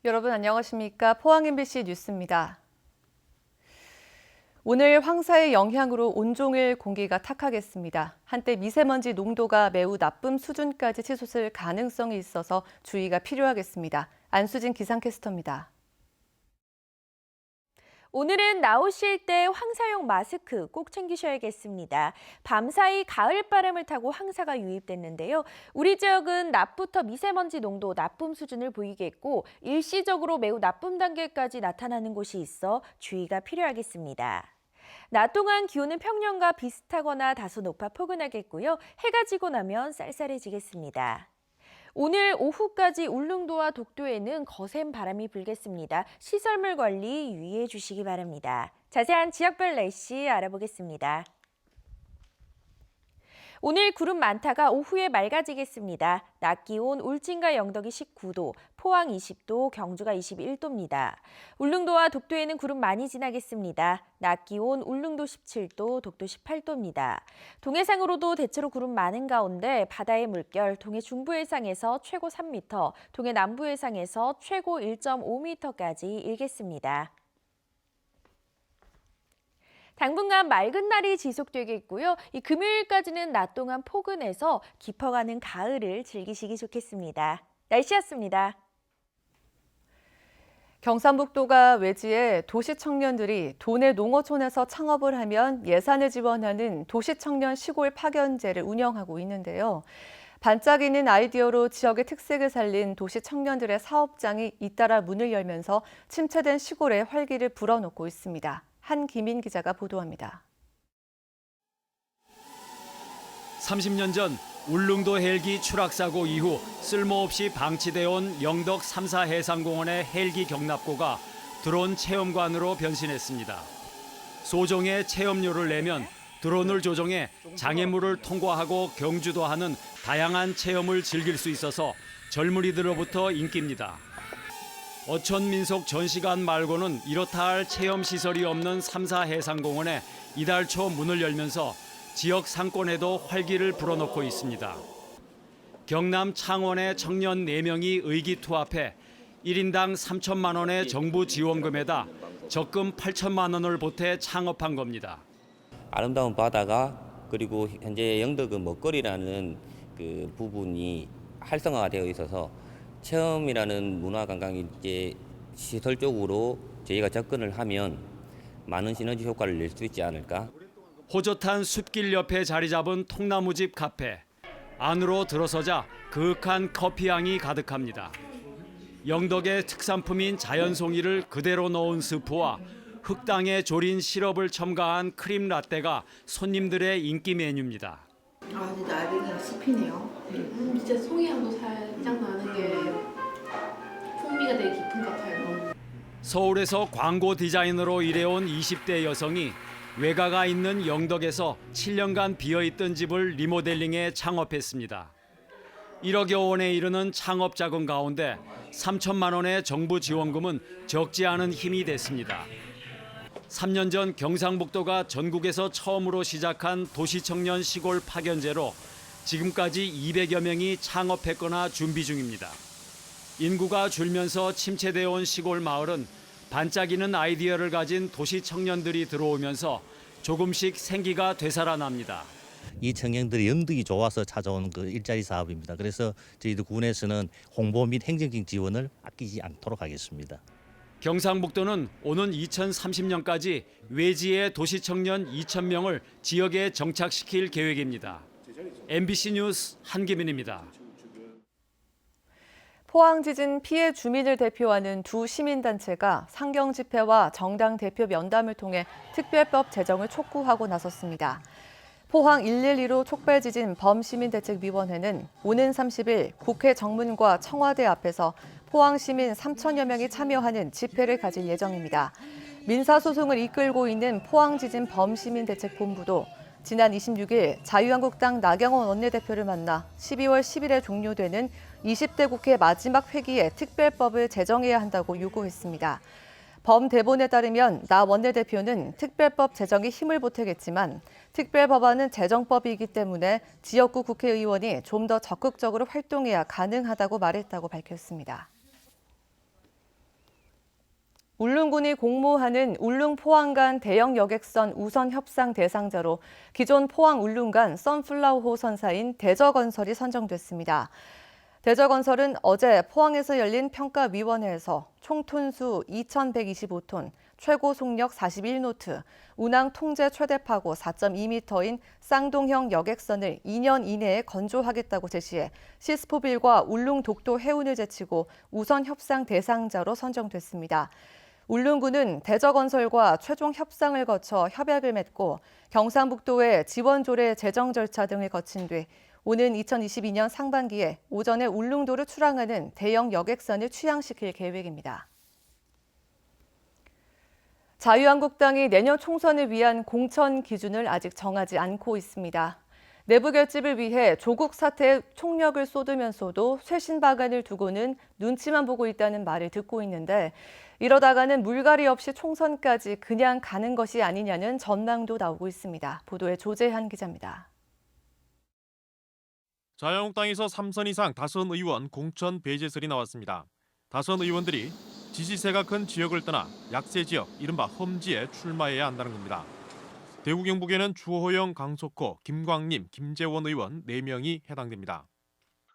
여러분 안녕하십니까? 포항 MBC 뉴스입니다. 오늘 황사의 영향으로 온종일 공기가 탁하겠습니다. 한때 미세먼지 농도가 매우 나쁨 수준까지 치솟을 가능성이 있어서 주의가 필요하겠습니다. 안수진 기상캐스터입니다. 오늘은 나오실 때 황사용 마스크 꼭 챙기셔야겠습니다. 밤사이 가을바람을 타고 황사가 유입됐는데요. 우리 지역은 낮부터 미세먼지 농도 나쁨 수준을 보이겠고 일시적으로 매우 나쁨 단계까지 나타나는 곳이 있어 주의가 필요하겠습니다. 낮 동안 기온은 평년과 비슷하거나 다소 높아 포근하겠고요. 해가 지고 나면 쌀쌀해지겠습니다. 오늘 오후까지 울릉도와 독도에는 거센 바람이 불겠습니다. 시설물 관리 유의해 주시기 바랍니다. 자세한 지역별 날씨 알아보겠습니다. 오늘 구름 많다가 오후에 맑아지겠습니다. 낮 기온 울진과 영덕이 19도, 포항 20도, 경주가 21도입니다. 울릉도와 독도에는 구름 많이 지나겠습니다. 낮 기온 울릉도 17도, 독도 18도입니다. 동해상으로도 대체로 구름 많은 가운데 바다의 물결 동해 중부 해상에서 최고 3m, 동해 남부 해상에서 최고 1.5m까지 일겠습니다. 당분간 맑은 날이 지속되겠고요. 이 금요일까지는 낮 동안 포근해서 깊어가는 가을을 즐기시기 좋겠습니다. 날씨였습니다. 경상북도가 외지에 도시 청년들이 도내 농어촌에서 창업을 하면 예산을 지원하는 도시청년 시골 파견제를 운영하고 있는데요. 반짝이는 아이디어로 지역의 특색을 살린 도시 청년들의 사업장이 잇따라 문을 열면서 침체된 시골에 활기를 불어넣고 있습니다. 한기민 기자가 보도합니다. 30년 전 울릉도 헬기 추락사고 이후 쓸모없이 방치돼 온 영덕 3사 해상공원의 헬기 경납고가 드론 체험관으로 변신했습니다. 소정의 체험료를 내면 드론을 조종해 장애물을 통과하고 경주도 하는 다양한 체험을 즐길 수 있어서 젊은이들로부터 인기입니다. 어촌 민속 전시관 말고는 이렇다 할 체험시설이 없는 3사 해상공원에 이달 초 문을 열면서 지역 상권에도 활기를 불어넣고 있습니다. 경남 창원의 청년 4명이 의기투합해 1인당 3천만 원의 정부 지원금에다 적금 8천만 원을 보태 창업한 겁니다. 아름다운 바다가 그리고 현재 영덕은 먹거리라는 그 부분이 활성화가 되어 있어서 체험이라는 문화관광이 이제 시설적으로 저희가 접근을 하면 많은 시너지 효과를 낼 수 있지 않을까. 호젓한 숲길 옆에 자리 잡은 통나무집 카페. 안으로 들어서자 그윽한 커피향이 가득합니다. 영덕의 특산품인 자연송이를 그대로 넣은 스프와 흙당에 졸인 시럽을 첨가한 크림 라떼가 손님들의 인기 메뉴입니다. 아, 근데 나르는 씹히네요. 진짜 송이향도 살짝 나는 게 풍미가 되게 깊은 것 같아요. 서울에서 광고 디자이너로 일해온 20대 여성이 외가가 있는 영덕에서 7년간 비어있던 집을 리모델링해 창업했습니다. 1억여 원에 이르는 창업 자금 가운데 3천만 원의 정부 지원금은 적지 않은 힘이 됐습니다. 3년 전 경상북도가 전국에서 처음으로 시작한 도시청년 시골 파견제로 지금까지 200여 명이 창업했거나 준비 중입니다. 인구가 줄면서 침체되어 온 시골 마을은 반짝이는 아이디어를 가진 도시 청년들이 들어오면서 조금씩 생기가 되살아납니다. 이 청년들이 영덕이 좋아서 찾아온 그 일자리 사업입니다. 그래서 저희도 군에서는 홍보 및 행정적 지원을 아끼지 않도록 하겠습니다. 경상북도는 오는 2030년까지 외지의 도시 청년 2,000명을 지역에 정착시킬 계획입니다. MBC 뉴스 한기민입니다. 포항 지진 피해 주민을 대표하는 두 시민단체가 상경 집회와 정당 대표 면담을 통해 특별법 제정을 촉구하고 나섰습니다. 포항 112로 촉발지진 범시민대책위원회는 오는 30일 국회 정문과 청와대 앞에서 포항 시민 3천여 명이 참여하는 집회를 가질 예정입니다. 민사소송을 이끌고 있는 포항지진 범시민대책본부도 지난 26일 자유한국당 나경원 원내대표를 만나 12월 10일에 종료되는 20대 국회 마지막 회기에 특별법을 제정해야 한다고 요구했습니다. 범대본에 따르면 나 원내대표는 특별법 제정에 힘을 보태겠지만 특별법안은 제정법이기 때문에 지역구 국회의원이 좀 더 적극적으로 활동해야 가능하다고 말했다고 밝혔습니다. 울릉군이 공모하는 울릉포항 간 대형 여객선 우선 협상 대상자로 기존 포항 울릉 간 선플라워 선사인 대저건설이 선정됐습니다. 대저건설은 어제 포항에서 열린 평가위원회에서 총 톤수 2,125톤, 최고 속력 41노트, 운항 통제 최대 파고 4.2m인 쌍동형 여객선을 2년 이내에 건조하겠다고 제시해 시스포빌과 울릉 독도 해운을 제치고 우선 협상 대상자로 선정됐습니다. 울릉군은 대저건설과 최종 협상을 거쳐 협약을 맺고 경상북도에 지원 조례 제정 절차 등을 거친 뒤 오는 2022년 상반기에 오전에 울릉도를 출항하는 대형 여객선을 취항시킬 계획입니다. 자유한국당이 내년 총선을 위한 공천 기준을 아직 정하지 않고 있습니다. 내부 결집을 위해 조국 사태에 총력을 쏟으면서도 쇄신 방안을 두고는 눈치만 보고 있다는 말을 듣고 있는데 이러다가는 물갈이 없이 총선까지 그냥 가는 것이 아니냐는 전망도 나오고 있습니다. 보도에 조재한 기자입니다. 자유한국당에서 3선 이상 다선 의원 공천 배제설이 나왔습니다. 다선 의원들이 지지세가 큰 지역을 떠나 약세 지역, 이른바 험지에 출마해야 한다는 겁니다. 대구 경북에는 주호영, 강석호, 김광림, 김재원 의원 4명이 해당됩니다.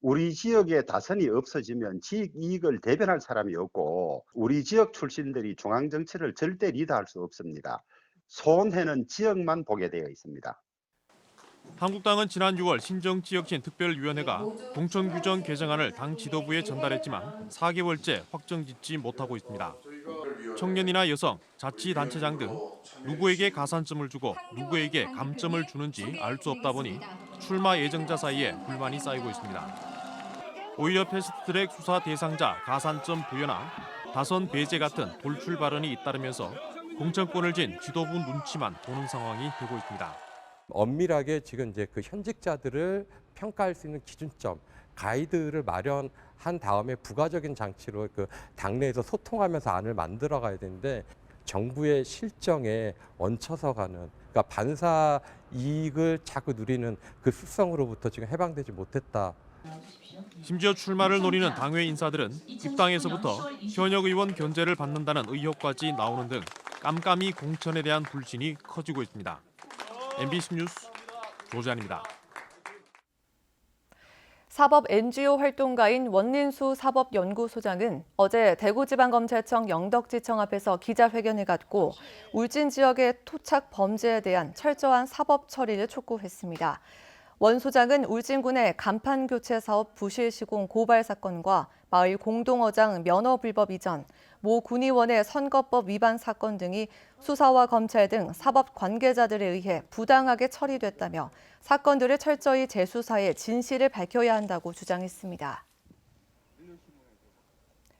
우리 지역에 다선이 없어지면 지역 이익을 대변할 사람이 없고 우리 지역 출신들이 중앙정치를 절대 리드할 수 없습니다. 손해는 지역만 보게 되어 있습니다. 한국당은 지난 6월 신정지역신 특별위원회가 공천 규정 개정안을 당 지도부에 전달했지만 4개월째 확정짓지 못하고 있습니다. 청년이나 여성, 자치단체장 등 누구에게 가산점을 주고 누구에게 감점을 주는지 알 수 없다 보니 출마 예정자 사이에 불만이 쌓이고 있습니다. 오히려 패스트트랙 수사 대상자 가산점 부여나 다선 배제 같은 돌출 발언이 잇따르면서 공천권을 쥔 지도부 눈치만 보는 상황이 되고 있습니다. 엄밀하게 지금 이제 그 현직자들을 평가할 수 있는 기준점, 가이드를 마련한 다음에 부가적인 장치로 그 당내에서 소통하면서 안을 만들어가야 되는데 정부의 실정에 얹혀서 가는, 그러니까 반사 이익을 자꾸 누리는 그 습성으로부터 지금 해방되지 못했다. 심지어 출마를 노리는 당외 인사들은 입당에서부터 현역 의원 견제를 받는다는 의혹까지 나오는 등 깜깜이 공천에 대한 불신이 커지고 있습니다. MBC 뉴스 조재환입니다. 사법 NGO 활동가인 원린수 사법연구소장은 어제 대구지방검찰청 영덕지청 앞에서 기자회견을 갖고 울진 지역의 토착 범죄에 대한 철저한 사법 처리를 촉구했습니다. 원 소장은 울진군의 간판 교체 사업 부실 시공 고발 사건과 마을 공동어장 면허 불법 이전, 모 군의원의 선거법 위반 사건 등이 수사와 검찰 등 사법 관계자들에 의해 부당하게 처리됐다며 사건들을 철저히 재수사해 진실을 밝혀야 한다고 주장했습니다.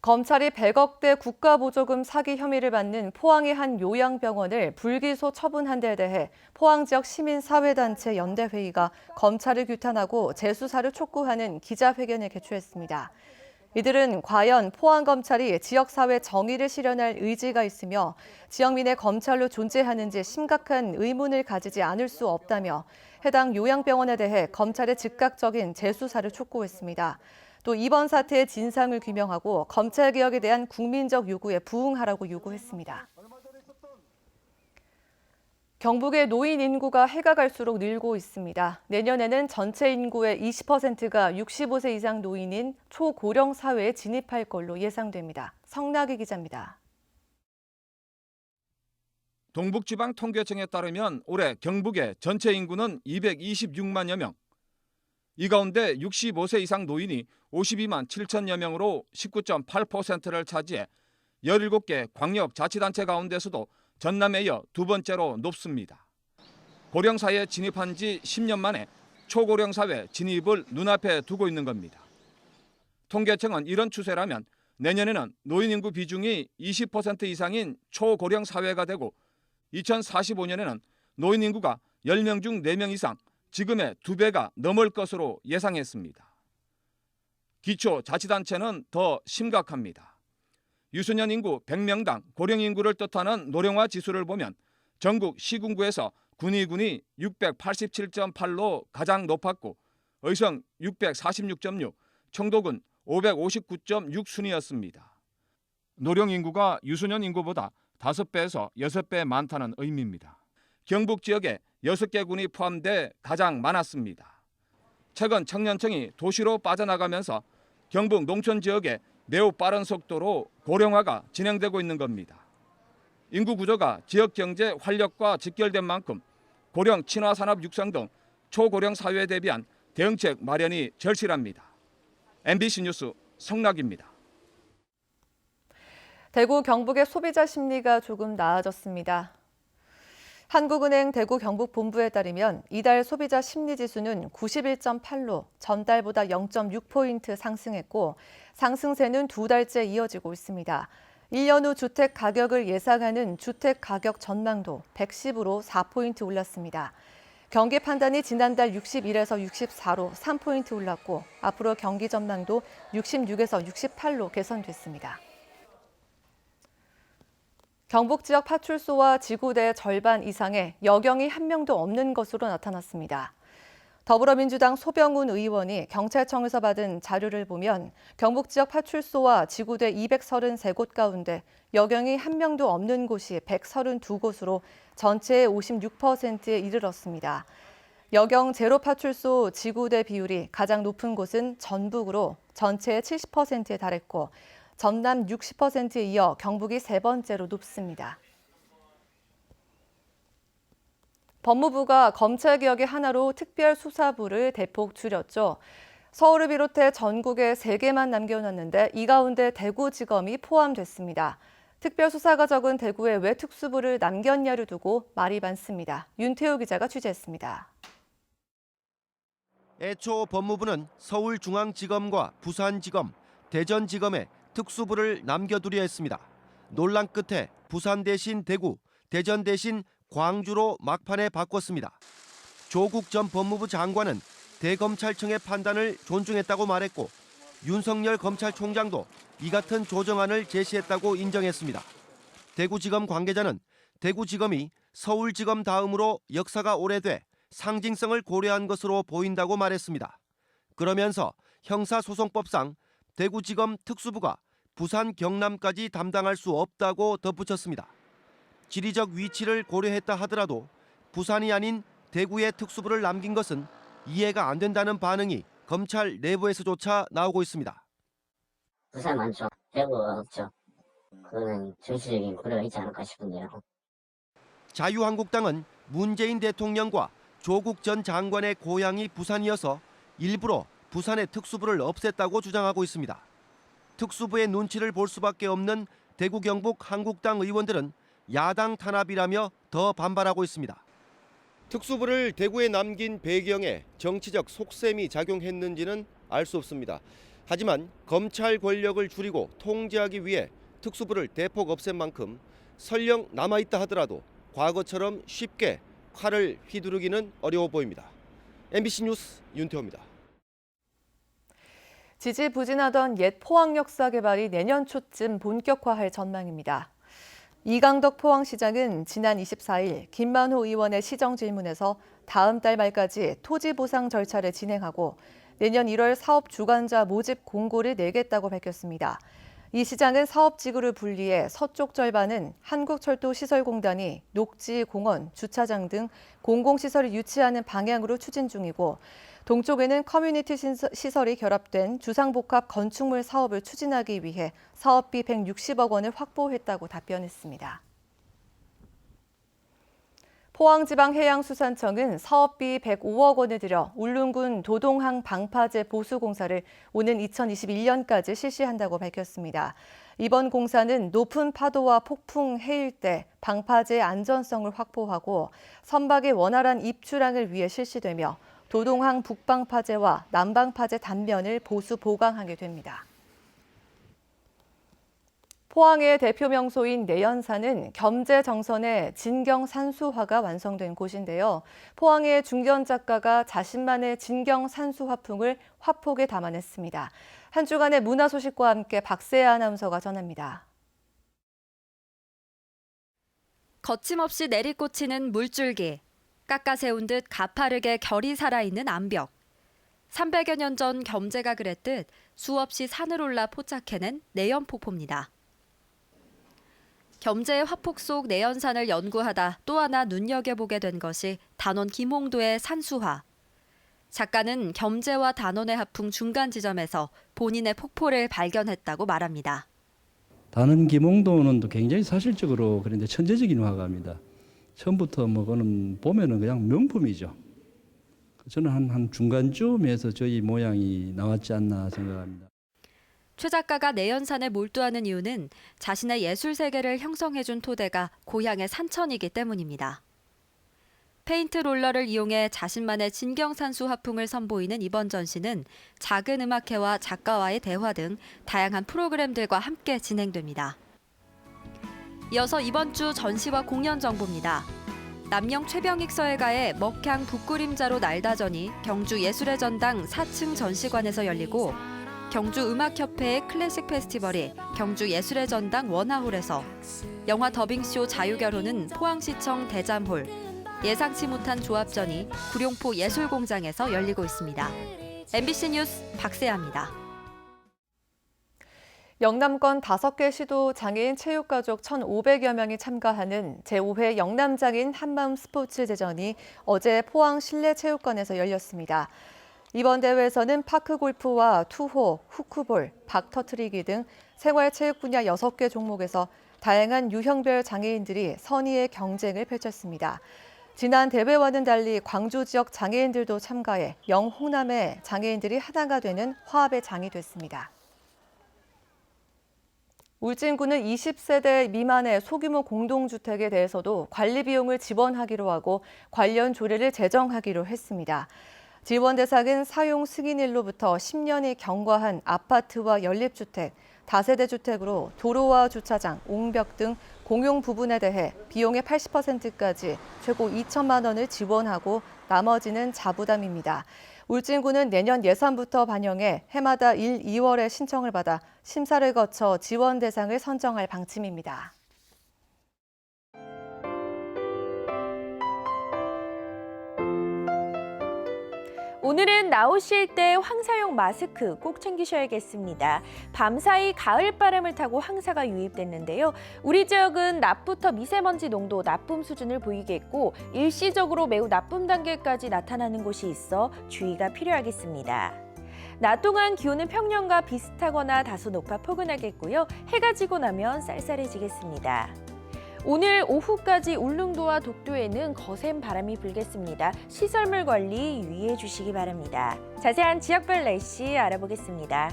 검찰이 100억대 국가보조금 사기 혐의를 받는 포항의 한 요양병원을 불기소 처분한 데에 대해 포항 지역 시민사회단체 연대회의가 검찰을 규탄하고 재수사를 촉구하는 기자회견을 개최했습니다. 이들은 과연 포항검찰이 지역사회 정의를 실현할 의지가 있으며 지역민의 검찰로 존재하는지 심각한 의문을 가지지 않을 수 없다며 해당 요양병원에 대해 검찰의 즉각적인 재수사를 촉구했습니다. 또 이번 사태의 진상을 규명하고 검찰개혁에 대한 국민적 요구에 부응하라고 요구했습니다. 경북의 노인 인구가 해가 갈수록 늘고 있습니다. 내년에는 전체 인구의 20%가 65세 이상 노인인 초고령 사회에 진입할 걸로 예상됩니다. 성나기 기자입니다. 동북지방통계청에 따르면 올해 경북의 전체 인구는 226만여 명. 이 가운데 65세 이상 노인이 52만 7천여 명으로 19.8%를 차지해 17개 광역자치단체 가운데서도 전남에 이어 두 번째로 높습니다. 고령사회에 진입한 지 10년 만에 초고령사회 진입을 눈앞에 두고 있는 겁니다. 통계청은 이런 추세라면 내년에는 노인 인구 비중이 20% 이상인 초고령사회가 되고 2045년에는 노인 인구가 10명 중 4명 이상, 지금의 2배가 넘을 것으로 예상했습니다. 기초자치단체는 더 심각합니다. 유소년 인구 100명당 고령 인구를 뜻하는 노령화 지수를 보면 전국 시군구에서 군위군이 687.8로 가장 높았고 의성 646.6, 청도군 559.6 순이었습니다. 노령 인구가 유소년 인구보다 5배에서 6배 많다는 의미입니다. 경북 지역에 6개 군이 포함돼 가장 많았습니다. 최근 청년층이 도시로 빠져나가면서 경북 농촌 지역에 매우 빠른 속도로 고령화가 진행되고 있는 겁니다. 인구 구조가 지역 경제 활력과 직결된 만큼 고령 친화 산업 육성 등 초고령 사회에 대비한 대응책 마련이 절실합니다. MBC 뉴스 성락입니다. 대구 경북의 소비자 심리가 조금 나아졌습니다. 한국은행 대구 경북본부에 따르면 이달 소비자 심리지수는 91.8로 전달보다 0.6포인트 상승했고 상승세는 2달째 이어지고 있습니다. 1년 후 주택 가격을 예상하는 주택 가격 전망도 110으로 4포인트 올랐습니다. 경기 판단이 지난달 61에서 64로 3포인트 올랐고 앞으로 경기 전망도 66에서 68로 개선됐습니다. 경북 지역 파출소와 지구대 절반 이상의 여경이 한 명도 없는 것으로 나타났습니다. 더불어민주당 소병훈 의원이 경찰청에서 받은 자료를 보면 경북 지역 파출소와 지구대 233곳 가운데 여경이 한 명도 없는 곳이 132곳으로 전체의 56%에 이르렀습니다. 여경 제로 파출소 지구대 비율이 가장 높은 곳은 전북으로 전체의 70%에 달했고 전남 60%에 이어 경북이 세 번째로 높습니다. 법무부가 검찰개혁의 하나로 특별수사부를 대폭 줄였죠. 서울을 비롯해 전국에 3개만 남겨놨는데 이 가운데 대구지검이 포함됐습니다. 특별수사가 적은 대구에 왜 특수부를 남겼냐를 두고 말이 많습니다. 윤태호 기자가 취재했습니다. 애초 법무부는 서울중앙지검과 부산지검, 대전지검에 특수부를 남겨두려 했습니다. 논란 끝에 부산 대신 대구, 대전 대신 광주로 막판에 바꿨습니다. 조국 전 법무부 장관은 대검찰청의 판단을 존중했다고 말했고 윤석열 검찰총장도 이 같은 조정안을 제시했다고 인정했습니다. 대구지검 관계자는 대구지검이 서울지검 다음으로 역사가 오래돼 상징성을 고려한 것으로 보인다고 말했습니다. 그러면서 형사소송법상 대구지검 특수부가 부산, 경남까지 담당할 수 없다고 덧붙였습니다. 지리적 위치를 고려했다 하더라도 부산이 아닌 대구에 특수부를 남긴 것은 이해가 안 된다는 반응이 검찰 내부에서조차 나오고 있습니다. 부산 많죠. 대구 없죠. 그거는 정치적인 고려가 있지 않을까 싶은데요. 자유한국당은 문재인 대통령과 조국 전 장관의 고향이 부산이어서 일부러 부산의 특수부를 없앴다고 주장하고 있습니다. 특수부의 눈치를 볼 수밖에 없는 대구 경북 한국당 의원들은 야당 탄압이라며 더 반발하고 있습니다. 특수부를 대구에 남긴 배경에 정치적 속셈이 작용했는지는 알 수 없습니다. 하지만 검찰 권력을 줄이고 통제하기 위해 특수부를 대폭 없앤 만큼 설령 남아있다 하더라도 과거처럼 쉽게 칼을 휘두르기는 어려워 보입니다. MBC 뉴스 윤태호입니다. 지지부진하던 옛 포항 역사 개발이 내년 초쯤 본격화할 전망입니다. 이강덕 포항시장은 지난 24일 김만호 의원의 시정 질문에서 다음 달 말까지 토지 보상 절차를 진행하고 내년 1월 사업 주관자 모집 공고를 내겠다고 밝혔습니다. 이 시장은 사업지구를 분리해 서쪽 절반은 한국철도시설공단이 녹지, 공원, 주차장 등 공공시설을 유치하는 방향으로 추진 중이고 동쪽에는 커뮤니티 시설이 결합된 주상복합 건축물 사업을 추진하기 위해 사업비 160억 원을 확보했다고 답변했습니다. 포항지방해양수산청은 사업비 105억 원을 들여 울릉군 도동항 방파제 보수공사를 오는 2021년까지 실시한다고 밝혔습니다. 이번 공사는 높은 파도와 폭풍, 해일 때 방파제의 안전성을 확보하고 선박의 원활한 입출항을 위해 실시되며 도동항 북방파제와 남방파제 단면을 보수 보강하게 됩니다. 포항의 대표 명소인 내연산은 겸재 정선의 진경 산수화가 완성된 곳인데요. 포항의 중견 작가가 자신만의 진경 산수 화풍을 화폭에 담아냈습니다. 한 주간의 문화 소식과 함께 박세아 아나운서가 전합니다. 거침없이 내리꽂히는 물줄기, 깎아세운 듯 가파르게 결이 살아있는 암벽. 300여 년 전 겸재가 그랬듯 수없이 산을 올라 포착해낸 내연폭포입니다. 겸재의 화폭 속 내연산을 연구하다 또 하나 눈여겨보게 된 것이 단원 김홍도의 산수화. 작가는 겸재와 단원의 하풍 중간 지점에서 본인의 폭포를 발견했다고 말합니다. 단원 김홍도는 또 굉장히 사실적으로 그런데 천재적인 화가입니다. 처음부터 뭐 그는 보면은 그냥 명품이죠. 저는 한 중간쯤에서 저희 모양이 나왔지 않나 생각합니다. 최 작가가 내연산에 몰두하는 이유는 자신의 예술 세계를 형성해준 토대가 고향의 산천이기 때문입니다. 페인트 롤러를 이용해 자신만의 진경산수 화풍을 선보이는 이번 전시는 작은 음악회와 작가와의 대화 등 다양한 프로그램들과 함께 진행됩니다. 이어서 이번 주 전시와 공연 정보입니다. 남영 최병익 서예가의 먹향 북그림자로 날다전이 경주 예술의 전당 4층 전시관에서 열리고 경주 음악협회의 클래식 페스티벌이 경주 예술의 전당 원화홀에서 영화 더빙쇼 자유결혼은 포항시청 대잠홀, 예상치 못한 조합전이 구룡포 예술공장에서 열리고 있습니다. MBC 뉴스 박세아입니다. 영남권 5개 시도 장애인 체육가족 1,500여 명이 참가하는 제5회 영남장애인 한마음 스포츠대전이 어제 포항 실내체육관에서 열렸습니다. 이번 대회에서는 파크골프와 투호, 후크볼, 박터트리기 등 생활체육 분야 6개 종목에서 다양한 유형별 장애인들이 선의의 경쟁을 펼쳤습니다. 지난 대회와는 달리 광주 지역 장애인들도 참가해 영홍남의 장애인들이 하나가 되는 화합의 장이 됐습니다. 울진군은 20세대 미만의 소규모 공동주택에 대해서도 관리 비용을 지원하기로 하고 관련 조례를 제정하기로 했습니다. 지원 대상은 사용 승인일로부터 10년이 경과한 아파트와 연립주택, 다세대 주택으로 도로와 주차장, 옹벽 등 공용 부분에 대해 비용의 80%까지 최고 2천만 원을 지원하고 나머지는 자부담입니다. 울진군은 내년 예산부터 반영해 해마다 1, 2월에 신청을 받아 심사를 거쳐 지원 대상을 선정할 방침입니다. 오늘은 나오실 때 황사용 마스크 꼭 챙기셔야겠습니다. 밤사이 가을바람을 타고 황사가 유입됐는데요. 우리 지역은 낮부터 미세먼지 농도 나쁨 수준을 보이겠고 일시적으로 매우 나쁨 단계까지 나타나는 곳이 있어 주의가 필요하겠습니다. 낮 동안 기온은 평년과 비슷하거나 다소 높아 포근하겠고요. 해가 지고 나면 쌀쌀해지겠습니다. 오늘 오후까지 울릉도와 독도에는 거센 바람이 불겠습니다. 시설물 관리 유의해 주시기 바랍니다. 자세한 지역별 날씨 알아보겠습니다.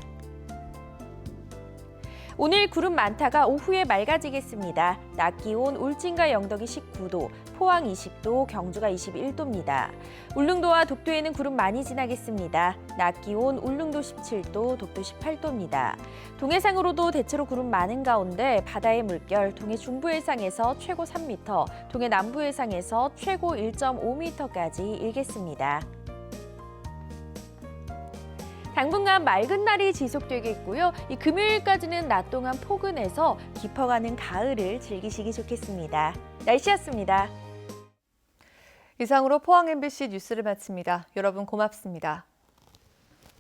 오늘 구름 많다가 오후에 맑아지겠습니다. 낮 기온 울진과 영덕이 19도, 포항 20도, 경주가 21도입니다. 울릉도와 독도에는 구름 많이 지나겠습니다. 낮 기온 울릉도 17도, 독도 18도입니다. 동해상으로도 대체로 구름 많은 가운데 바다의 물결 동해 중부해상에서 최고 3m, 동해 남부해상에서 최고 1.5m까지 일겠습니다. 당분간 맑은 날이 지속되겠고요. 이 금요일까지는 낮 동안 포근해서 깊어가는 가을을 즐기시기 좋겠습니다. 날씨였습니다. 이상으로 포항 MBC 뉴스를 마칩니다. 여러분 고맙습니다.